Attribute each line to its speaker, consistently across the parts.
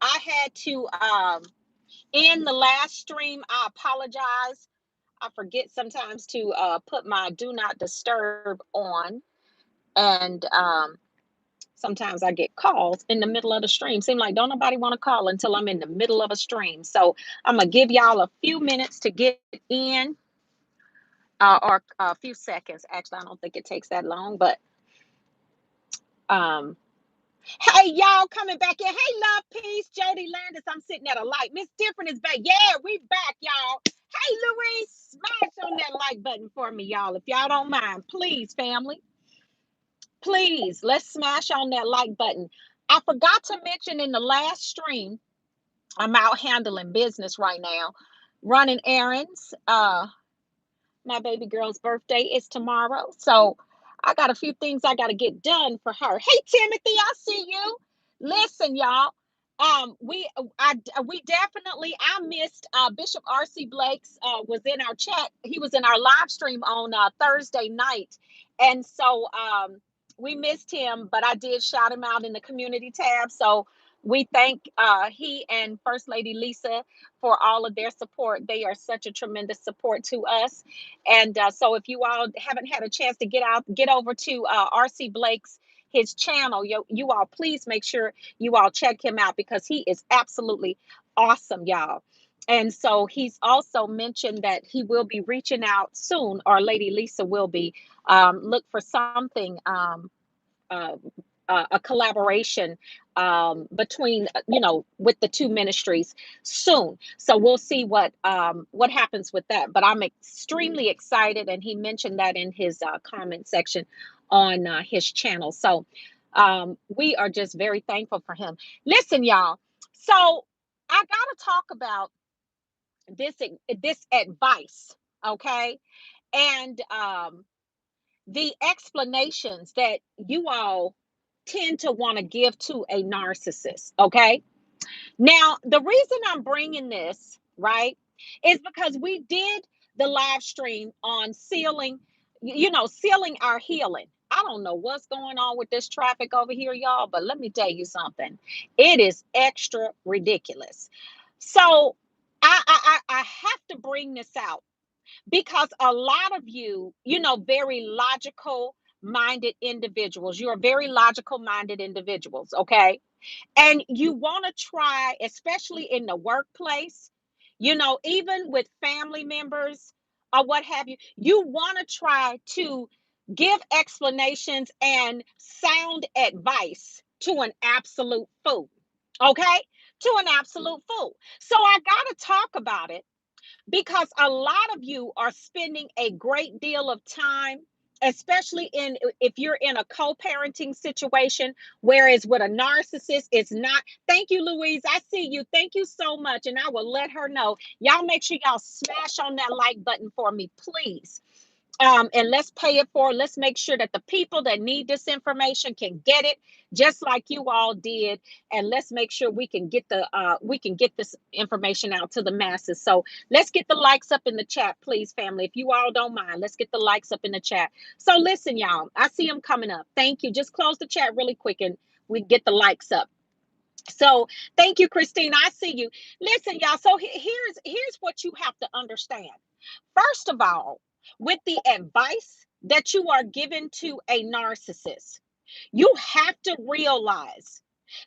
Speaker 1: I had to end the last stream. I apologize. I forget sometimes to put my do not disturb on, and sometimes I get calls in the middle of the stream. Seem like don't nobody want to call until I'm in the middle of a stream. So I'm gonna give y'all a few minutes to get in, or a few seconds. Actually, I don't think it takes that long, but um, hey, y'all coming back in. Hey, love, peace, Jody Landis. I'm sitting at a light. Miss Different is back. Yeah, we back, y'all. Hey, Louise, smash on that like button for me, y'all. If y'all don't mind, please, family. Please, let's smash on that like button. I forgot to mention in the last stream, I'm out handling business right now, running errands. My baby girl's birthday is tomorrow, so I got a few things I got to get done for her. Hey, Timothy, I see you. Listen, y'all. We definitely I missed Bishop R.C. Blake's was in our chat. He was in our live stream on Thursday night, and so we missed him. But I did shout him out in the community tab. So we thank he and First Lady Lisa for all of their support. They are such a tremendous support to us. And so if you all haven't had a chance to get over to RC Blake's his channel, you all please make sure you all check him out because he is absolutely awesome, y'all. And so he's also mentioned that he will be reaching out soon, or Lady Lisa will be. Look for something. Uh, a collaboration between with the two ministries soon. So we'll see what happens with that. But I'm extremely excited, and he mentioned that in his comment section on his channel. So we are just very thankful for him. Listen, y'all. So I gotta talk about this advice, okay? And the explanations that you all tend to want to give to a narcissist. Okay. Now, the reason I'm bringing this, right, is because we did the live stream on sealing our healing. I don't know what's going on with this traffic over here, y'all, but let me tell you something. It is extra ridiculous. So I have to bring this out because a lot of you, very logical minded individuals, you're very logical minded individuals, okay? And you want to try, especially in the workplace, even with family members or what have you, you want to try to give explanations and sound advice to an absolute fool, okay? To an absolute fool. So I got to talk about it because a lot of you are spending a great deal of time, especially if you're in a co-parenting situation, whereas with a narcissist it's not. Thank you, Louise, I see you. Thank you so much, and I will let her know. Y'all make sure y'all smash on that like button for me, please. And let's pay it forward. Let's make sure that the people that need this information can get it, just like you all did. And let's make sure we can get this information out to the masses. So let's get the likes up in the chat, please, family. If you all don't mind, let's get the likes up in the chat. So listen, y'all, I see them coming up. Thank you. Just close the chat really quick, and we get the likes up. So thank you, Christine. I see you. Listen, y'all. So here's what you have to understand. First of all, with the advice that you are given to a narcissist, you have to realize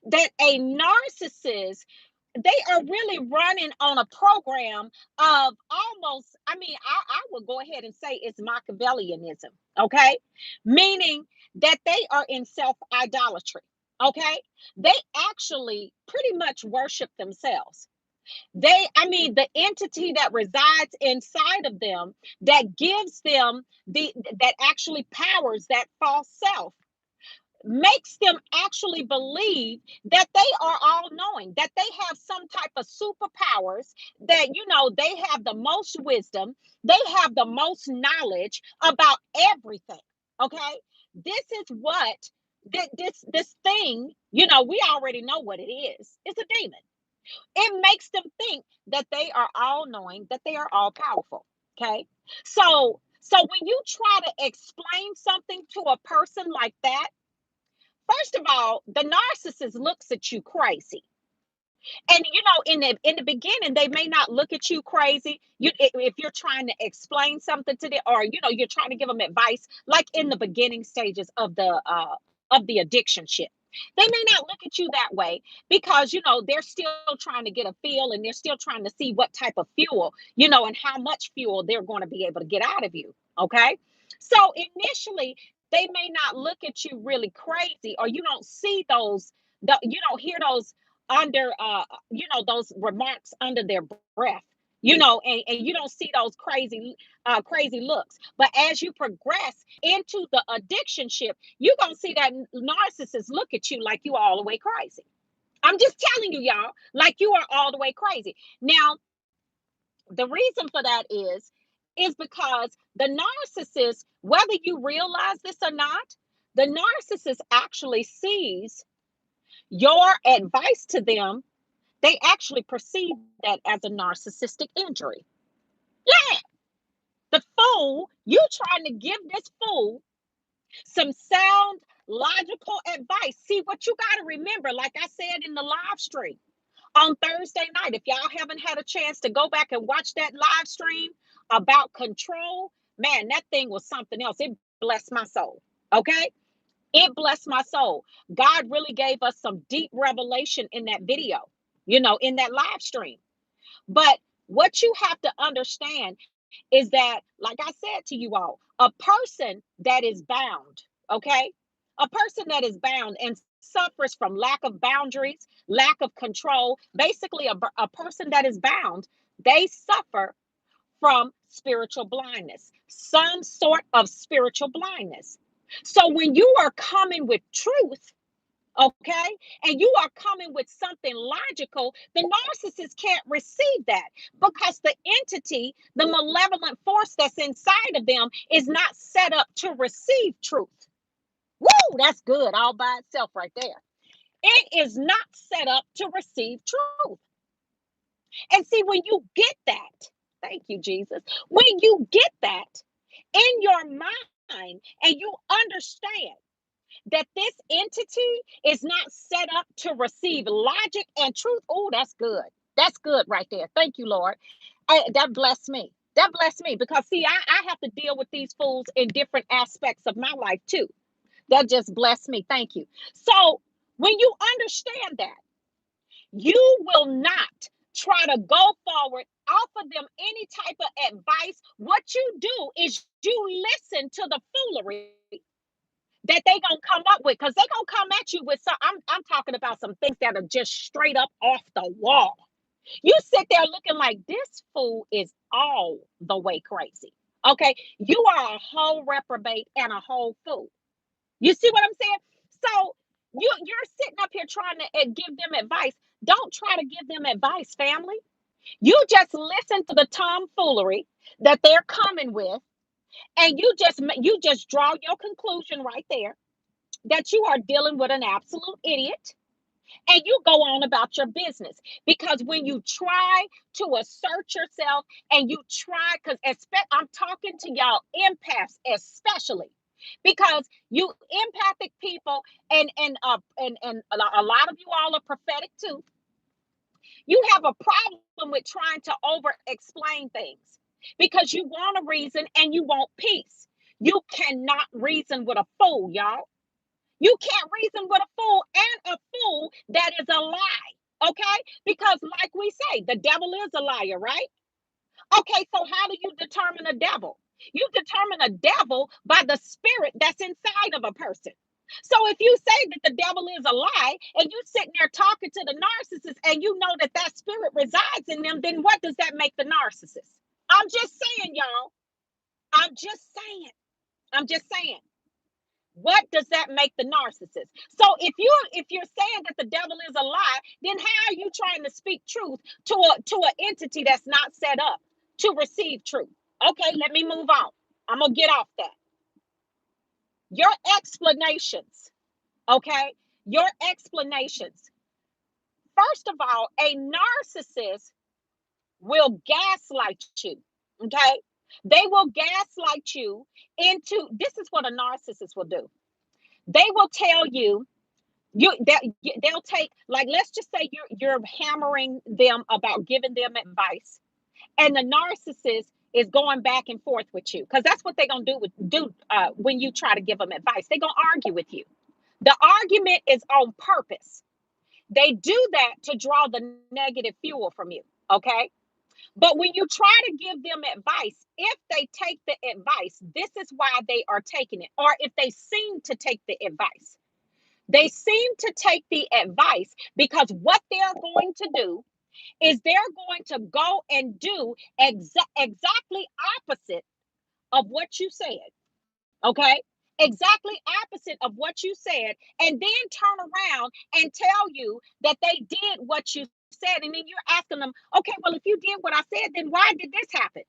Speaker 1: that a narcissist, they are really running on a program of almost, I would go ahead and say it's Machiavellianism, okay? Meaning that they are in self idolatry, okay? They actually pretty much worship themselves. The entity that resides inside of them that gives them that actually powers that false self makes them actually believe that they are all knowing, that they have some type of superpowers, that they have the most wisdom, they have the most knowledge about everything. Okay, this is what this thing, we already know what it is. It's a demon. It makes them think that they are all knowing, that they are all powerful. Okay. So when you try to explain something to a person like that, first of all, the narcissist looks at you crazy. And in the beginning, they may not look at you crazy. If you're trying to explain something to them, or you're trying to give them advice, like in the beginning stages of the addiction ship. They may not look at you that way because they're still trying to get a feel, and they're still trying to see what type of fuel, and how much fuel they're going to be able to get out of you. Okay. So initially, they may not look at you really crazy, or you don't see those, you don't hear those under those remarks under their breath, and you don't see those crazy looks. But as you progress into the addiction ship, you're gonna see that narcissist look at you like you all the way crazy. I'm just telling you, y'all, like you are all the way crazy. Now, the reason for that is because the narcissist, whether you realize this or not, the narcissist actually sees your advice to them. They actually perceive that as a narcissistic injury. Yeah, the fool, you trying to give this fool some sound, logical advice. See, what you got to remember, like I said in the live stream on Thursday night, if y'all haven't had a chance to go back and watch that live stream about control, man, that thing was something else. It blessed my soul. Okay. It blessed my soul. God really gave us some deep revelation in that video, in that live stream. But what you have to understand is that, like I said to you all, a person that is bound, okay? A person that is bound and suffers from lack of boundaries, lack of control, basically, a person that is bound, they suffer from spiritual blindness, some sort of spiritual blindness. So when you are coming with truth, okay, and you are coming with something logical, the narcissist can't receive that because the entity, the malevolent force that's inside of them, is not set up to receive truth. Woo, that's good all by itself right there. It is not set up to receive truth. And see, when you get that, thank you, Jesus, when you get that in your mind and you understand that this entity is not set up to receive logic and truth. Oh, that's good. That's good right there. Thank you, Lord. That blessed me. That blessed me because, see, I have to deal with these fools in different aspects of my life, too. That just blessed me. Thank you. So, when you understand that, you will not try to go forward, offer them any type of advice. What you do is you listen to the foolery that they gonna come up with, because they gonna come at you with some. I'm talking about some things that are just straight up off the wall. You sit there looking like this fool is all the way crazy. Okay, you are a whole reprobate and a whole fool. You see what I'm saying? So you're sitting up here trying to give them advice. Don't try to give them advice, family. You just listen to the tomfoolery that they're coming with, and you just draw your conclusion right there that you are dealing with an absolute idiot, and you go on about your business. Because when you try to assert yourself and you try, because I'm talking to y'all empaths especially, because you empathic people, and a lot of you all are prophetic too. You have a problem with trying to over explain things because you want a reason and you want peace. You cannot reason with a fool, y'all. You can't reason with a fool, and a fool that is a lie. Okay? Because, like we say, the devil is a liar, right? Okay, so how do you determine a devil? You determine a devil by the spirit that's inside of a person. So if you say that the devil is a lie, and you sitting there talking to the narcissist, and you know that that spirit resides in them, then what does that make the narcissist? I'm just saying, y'all. I'm just saying. I'm just saying. What does that make the narcissist? So if you're saying that the devil is a lie, then how are you trying to speak truth to an entity that's not set up to receive truth? Okay, let me move on. I'm gonna get off that. Your explanations, okay? Your explanations. First of all, a narcissist will gaslight you. Okay? They will gaslight you into, this is what a narcissist will do. They will tell you They'll take, like, let's just say you're hammering them about giving them advice, and the narcissist is going back and forth with you, because that's what they're gonna do when you try to give them advice. They're gonna argue with you. The argument is on purpose. They do that to draw the negative fuel from you. Okay. But when you try to give them advice, if they take the advice, this is why they are taking it. Or if they seem to take the advice, they seem to take the advice because what they're going to do is they're going to go and do exactly opposite of what you said. Okay. Exactly opposite of what you said, and then turn around and tell you that they did what you said. And then you're asking them, okay, well, if you did what I said, then why did this happen?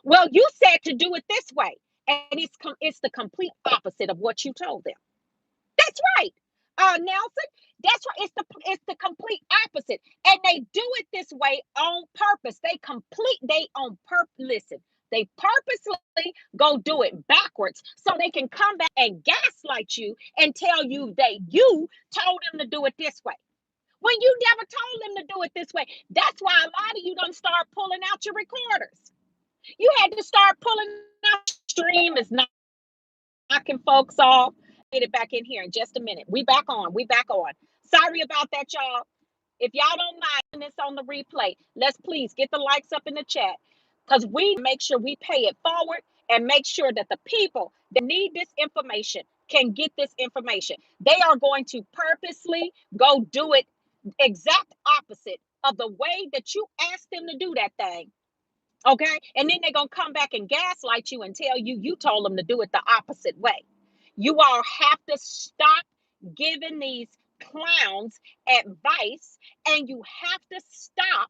Speaker 1: Well, you said to do it this way. And it's the complete opposite of what you told them. That's right, Nelson. That's right. It's the complete opposite, and they do it this way on purpose. They on purpose. Listen, they purposely go do it backwards so they can come back and gaslight you and tell you that you told them to do it this way when you never told them to do it this way. That's why a lot of you don't start pulling out your recorders. You had to start pulling out. Stream is not knocking folks off. Get it back in here in just a minute. We back on. We back on. Sorry about that, y'all. If y'all don't mind this on the replay, let's please get the likes up in the chat, because we make sure we pay it forward and make sure that the people that need this information can get this information. They are going to purposely go do it exact opposite of the way that you asked them to do that thing. Okay. And then they're going to come back and gaslight you and tell you you told them to do it the opposite way. You all have to stop giving these clowns advice, and you have to stop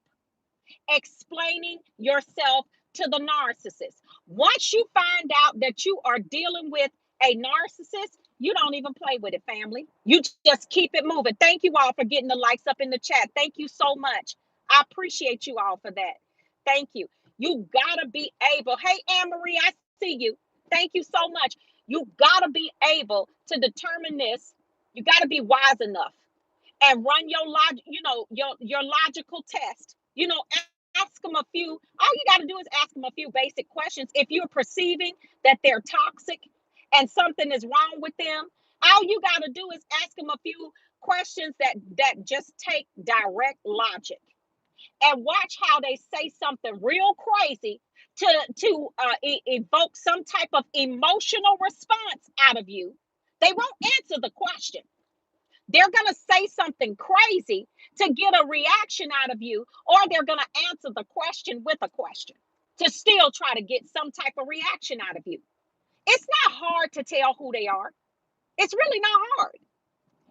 Speaker 1: explaining yourself to the narcissist. Once you find out that you are dealing with a narcissist, you don't even play with it, family. You just keep it moving. Thank you all for getting the likes up in the chat. Thank you so much. I appreciate you all for that. Thank you. You gotta be able. Hey, Anne Marie, I see you. Thank you so much. You gotta be able to determine this. You gotta be wise enough and run your your logical test. Ask them a few. All you got to do is ask them a few basic questions. If you're perceiving that they're toxic and something is wrong with them, all you got to do is ask them a few questions that just take direct logic, and watch how they say something real crazy to evoke some type of emotional response out of you. They won't answer the question. They're going to say something crazy to get a reaction out of you, or they're going to answer the question with a question to still try to get some type of reaction out of you. It's not hard to tell who they are. It's really not hard.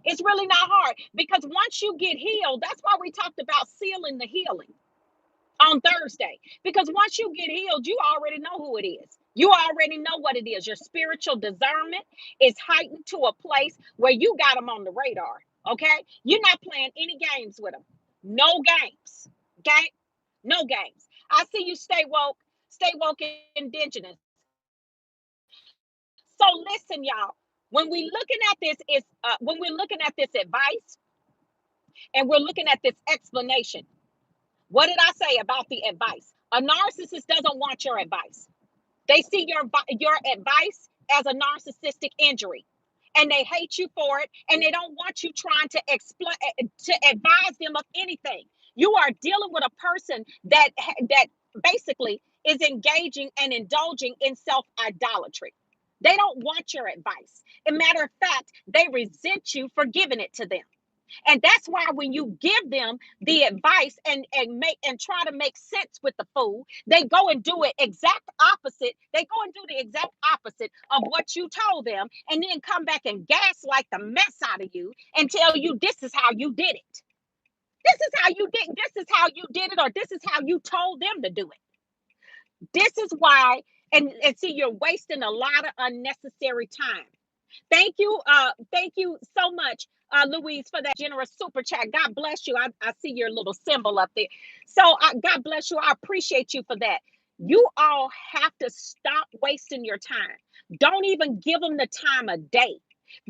Speaker 1: It's really not hard, because once you get healed, that's why we talked about sealing the healing on Thursday, because once you get healed, you already know who it is. You already know what it is. Your spiritual discernment is heightened to a place where you got them on the radar. Okay. You're not playing any games with them. No games. Okay. No games. I see you. Stay woke indigenous. So listen, y'all, when we looking at this is when we're looking at this advice and we're looking at this explanation, what did I say about the advice? A narcissist doesn't want your advice. They see your advice as a narcissistic injury, and they hate you for it, and they don't want you trying to explain to advise them of anything. You are dealing with a person that basically is engaging and indulging in self-idolatry. They don't want your advice. As a matter of fact, they resent you for giving it to them. And that's why when you give them the advice and try to make sense with the fool, they go and do it exact opposite. They go and do the exact opposite of what you told them, and then come back and gaslight the mess out of you and tell you this is how you did it. This is how you did it, or this is how you told them to do it. This is why, and see, you're wasting a lot of unnecessary time. Thank you so much, Louise, for that generous super chat. God bless you. I see your little symbol up there. So God bless you. I appreciate you for that. You all have to stop wasting your time. Don't even give them the time of day.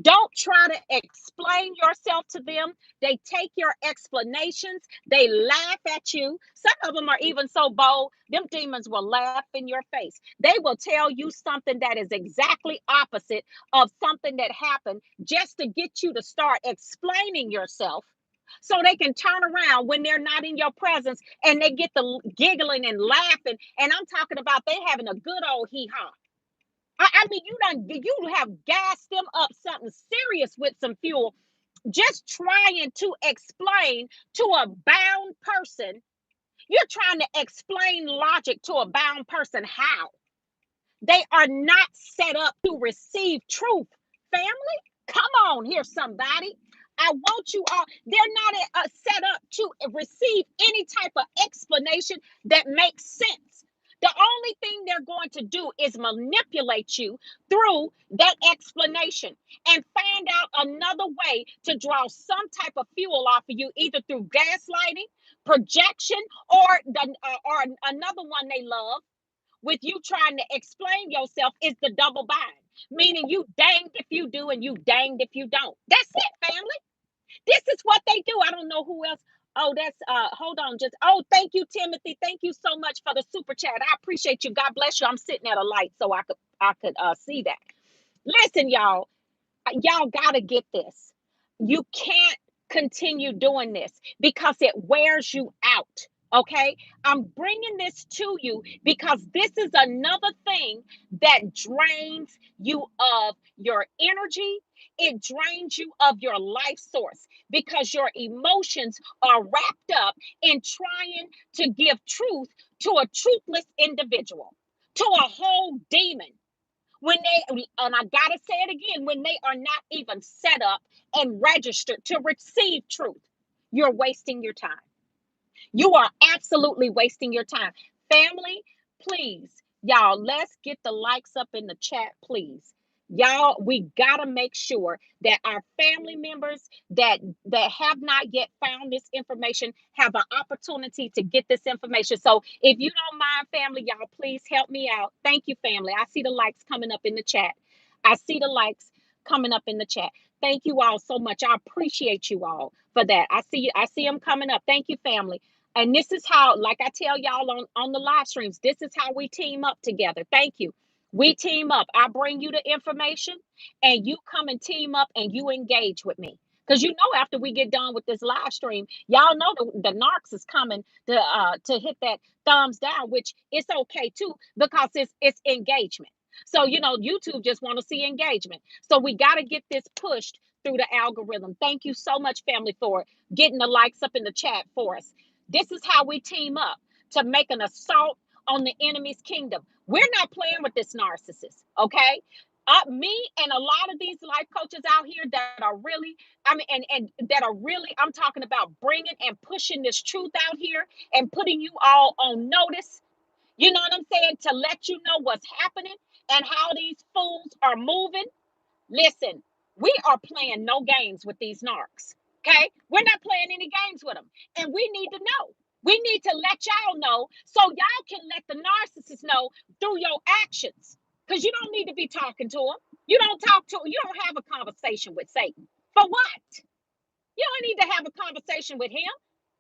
Speaker 1: Don't try to explain yourself to them. They take your explanations, they laugh at you. Some of them are even so bold, them demons will laugh in your face. They will tell you something that is exactly opposite of something that happened just to get you to start explaining yourself so they can turn around when they're not in your presence and they get the giggling and laughing. And I'm talking about they having a good old hee haw. I mean, you have gassed them up something serious with some fuel, just trying to explain to a bound person. You're trying to explain logic to a bound person. How? They are not set up to receive truth. Family, come on here, somebody. I want you all. They're not set up to receive any type of explanation that makes sense. The only thing they're going to do is manipulate you through that explanation and find out another way to draw some type of fuel off of you, either through gaslighting, projection, or another one they love with you trying to explain yourself is the double bind, meaning you danged if you do and you danged if you don't. That's it, family. This is what they do. I don't know who else. Oh, that's hold on, just thank you, Timothy. Thank you so much for the super chat. I appreciate you. God bless you. I'm sitting at a light so I could see that. Listen, y'all gotta get this. You can't continue doing this because it wears you out. Okay, I'm bringing this to you because this is another thing that drains you of your energy. It drains you of your life source because your emotions are wrapped up in trying to give truth to a truthless individual, to a whole demon. When and I gotta say it again, when they are not even set up and registered to receive truth, you're wasting your time. You are absolutely wasting your time. Family, please, y'all, let's get the likes up in the chat, please. Y'all, we gotta make sure that our family members that have not yet found this information have an opportunity to get this information. So if you don't mind, family, y'all, please help me out. Thank you, family. I see the likes coming up in the chat. I see the likes coming up in the chat. Thank you all so much. I appreciate you all for that. I see them coming up. Thank you, family. And this is how, like I tell y'all on the live streams, this is how we team up together. Thank you. We team up. I bring you the information and you come and team up and you engage with me. Because you know, after we get done with this live stream, y'all know the narcs is coming to hit that thumbs down, which it's okay too, because it's engagement. So you know, YouTube just want to see engagement. So we got to get this pushed through the algorithm. Thank you so much, family, for getting the likes up in the chat for us. This is how we team up to make an assault on the enemy's kingdom. We're not playing with this narcissist, okay? Me and a lot of these life coaches out here that are really, I mean, and that are really, I'm talking about bringing and pushing this truth out here and putting you all on notice. You know what I'm saying? To let you know what's happening and how these fools are moving. Listen, we are playing no games with these narcs. Okay? We're not playing any games with them. And we need to know. We need to let y'all know so y'all can let the narcissist know through your actions. Because you don't need to be talking to him. You don't have a conversation with Satan. For what? You don't need to have a conversation with him.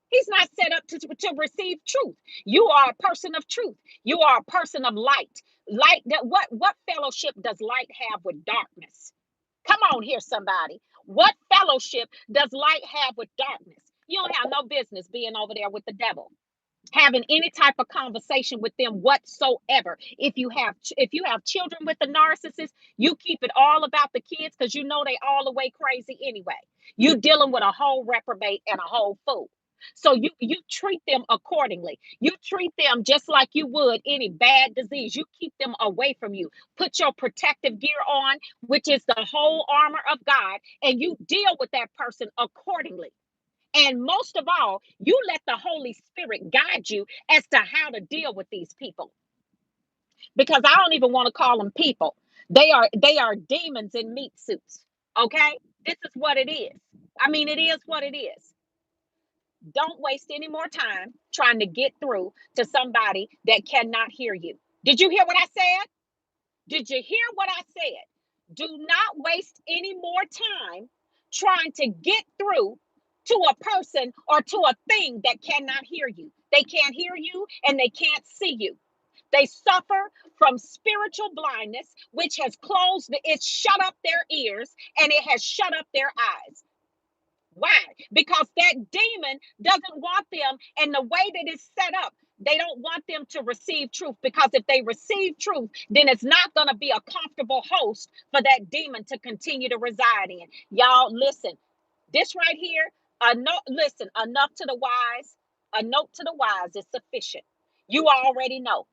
Speaker 1: He's not set up to receive truth. You are a person of truth. You are a person of light. Light that what fellowship does light have with darkness? Come on here, somebody. What fellowship does light have with darkness? You don't have no business being over there with the devil, having any type of conversation with them whatsoever. If you have children with a narcissist, you keep it all about the kids because you know they all the way crazy anyway. You dealing with a whole reprobate and a whole fool. So you treat them accordingly. You treat them just like you would any bad disease. You keep them away from you. Put your protective gear on, which is the whole armor of God, and you deal with that person accordingly. And most of all, you let the Holy Spirit guide you as to how to deal with these people. Because I don't even want to call them people. They are demons in meat suits. Okay? This is what it is. I mean, it is what it is. Don't waste any more time trying to get through to somebody that cannot hear you. Did you hear what I said? Did you hear what I said? Do not waste any more time trying to get through to a person or to a thing that cannot hear you. They can't hear you and they can't see you. They suffer from spiritual blindness, which has it's shut up their ears and it has shut up their eyes. Why? Because that demon doesn't want them, and the way that it's set up, they don't want them to receive truth. Because if they receive truth, then it's not going to be a comfortable host for that demon to continue to reside in. Y'all, listen, this right here, listen, enough to the wise, a note to the wise is sufficient. You already know.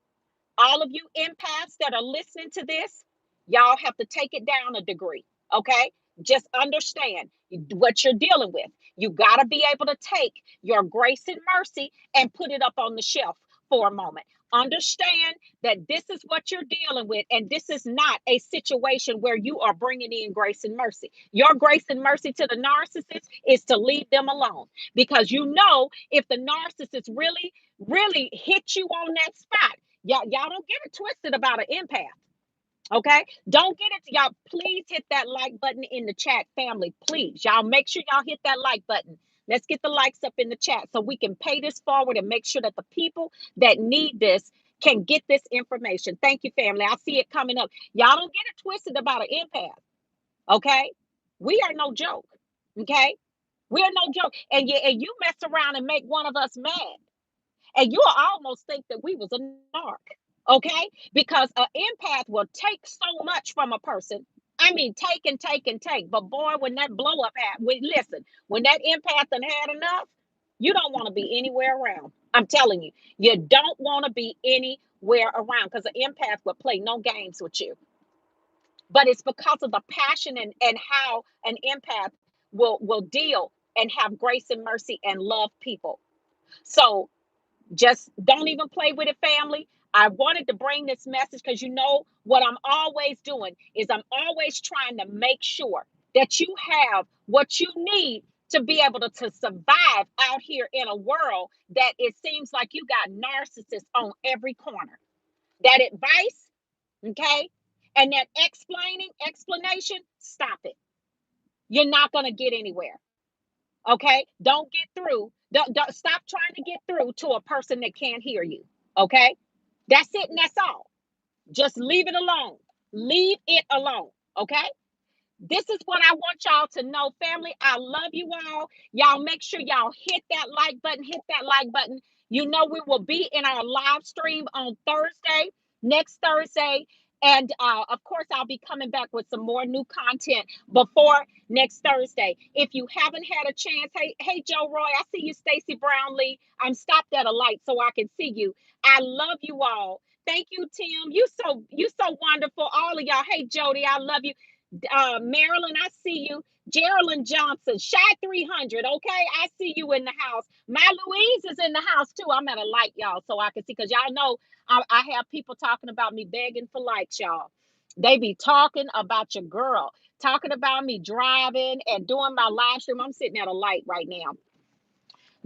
Speaker 1: All of you empaths that are listening to this, y'all have to take it down a degree. Okay, just understand what you're dealing with. You got to be able to take your grace and mercy and put it up on the shelf for a moment. Understand that this is what you're dealing with, and this is not a situation where you are bringing in grace and mercy. Your grace and mercy to the narcissist is to leave them alone, because you know if the narcissist really hit you on that spot, y'all don't get it twisted about an empath. Okay, don't get it. Y'all, please hit that like button in the chat, family. Please, y'all, make sure y'all hit that like button. Let's get the likes up in the chat so we can pay this forward and make sure that the people that need this can get this information. Thank you, family. I see it coming up. Y'all don't get it twisted about an empath. Okay, we are no joke. Okay, we are no joke. And you mess around and make one of us mad, and you'll almost think that we was a narc. Okay, because an empath will take so much from a person. I mean, take and take and take. But boy, when that blow up happened, listen, when that empath done had enough, you don't want to be anywhere around. I'm telling you, you don't want to be anywhere around, because an empath will play no games with you. But it's because of the passion and how an empath will deal and have grace and mercy and love people. So just don't even play with it, family. I wanted to bring this message because you know what I'm always doing is I'm always trying to make sure that you have what you need to be able to survive out here in a world that it seems like you got narcissists on every corner. That advice, okay, and that explanation, stop it. You're not going to get anywhere. Okay, don't get through. Don't stop trying to get through to a person that can't hear you. Okay, that's it, and that's all. Just leave it alone. Leave it alone. Okay, this is what I want y'all to know, family. I love you all. Y'all make sure y'all hit that like button. Hit that like button. You know we will be in our live stream on Thursday, next Thursday. And of course, I'll be coming back with some more new content before next Thursday. If you haven't had a chance, hey, Joe Roy, I see you, Stacy Brownlee. I'm stopped at a light so I can see you. I love you all. Thank you, Tim. You so wonderful. All of y'all. Hey, Jody, I love you. Marilyn, I see you. Geraldine Johnson, Shy 300. Okay, I see you in the house. My Louise is in the house too. I'm at a light, y'all, so I can see, because y'all know I have people talking about me begging for likes, y'all. They be talking about your girl, talking about me driving and doing my live stream. I'm sitting at a light right now,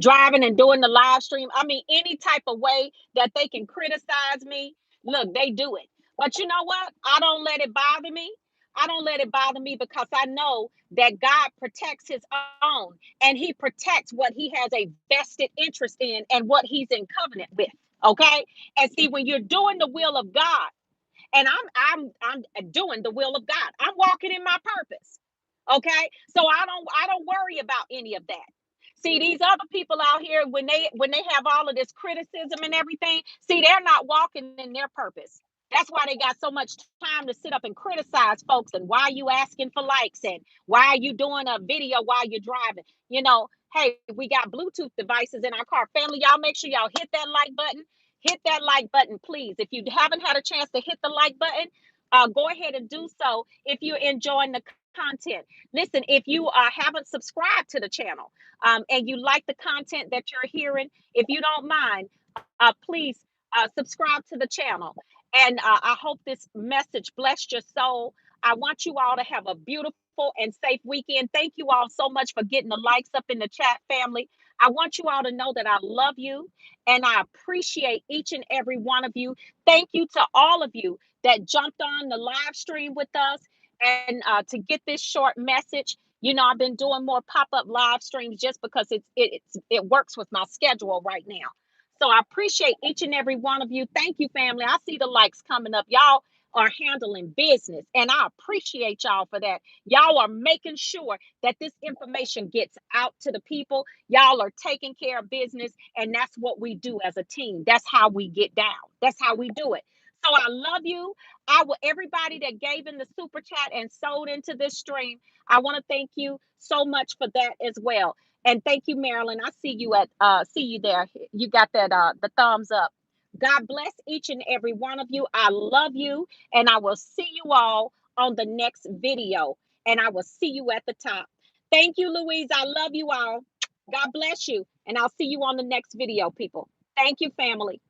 Speaker 1: driving and doing the live stream. I mean, any type of way that they can criticize me, look, they do it. But you know what? I don't let it bother me. I don't let it bother me, because I know that God protects his own, and he protects what he has a vested interest in and what he's in covenant with. Okay. And see, when you're doing the will of God, and I'm doing the will of God, I'm walking in my purpose. Okay, so I don't worry about any of that. See, these other people out here, when they have all of this criticism and everything, see, they're not walking in their purpose. That's why they got so much time to sit up and criticize folks, and why you asking for likes, and why are you doing a video while you're driving. Hey, we got Bluetooth devices in our car. Family, y'all make sure y'all hit that like button. Hit that like button, please. If you haven't had a chance to hit the like button, go ahead and do so if you're enjoying the content. Listen, if you haven't subscribed to the channel, and you like the content that you're hearing, if you don't mind, please subscribe to the channel. And I hope this message blessed your soul. I want you all to have a beautiful and safe weekend. Thank you all so much for getting the likes up in the chat, family. I want you all to know that I love you and I appreciate each and every one of you. Thank you to all of you that jumped on the live stream with us. And to get this short message, you know, I've been doing more pop-up live streams just because it works with my schedule right now. So I appreciate each and every one of you. Thank you, family. I see the likes coming up. Y'all are handling business, and I appreciate y'all for that. Y'all are making sure that this information gets out to the people. Y'all are taking care of business, and that's what we do as a team. That's how we get down. That's how we do it. So I love you. I will, everybody that gave in the super chat and sold into this stream, I want to thank you so much for that as well. And thank you, Marilyn. I see you at see you there. You got that the thumbs up. God bless each and every one of you. I love you, and I will see you all on the next video. And I will see you at the top. Thank you, Louise. I love you all. God bless you. And I'll see you on the next video, people. Thank you, family.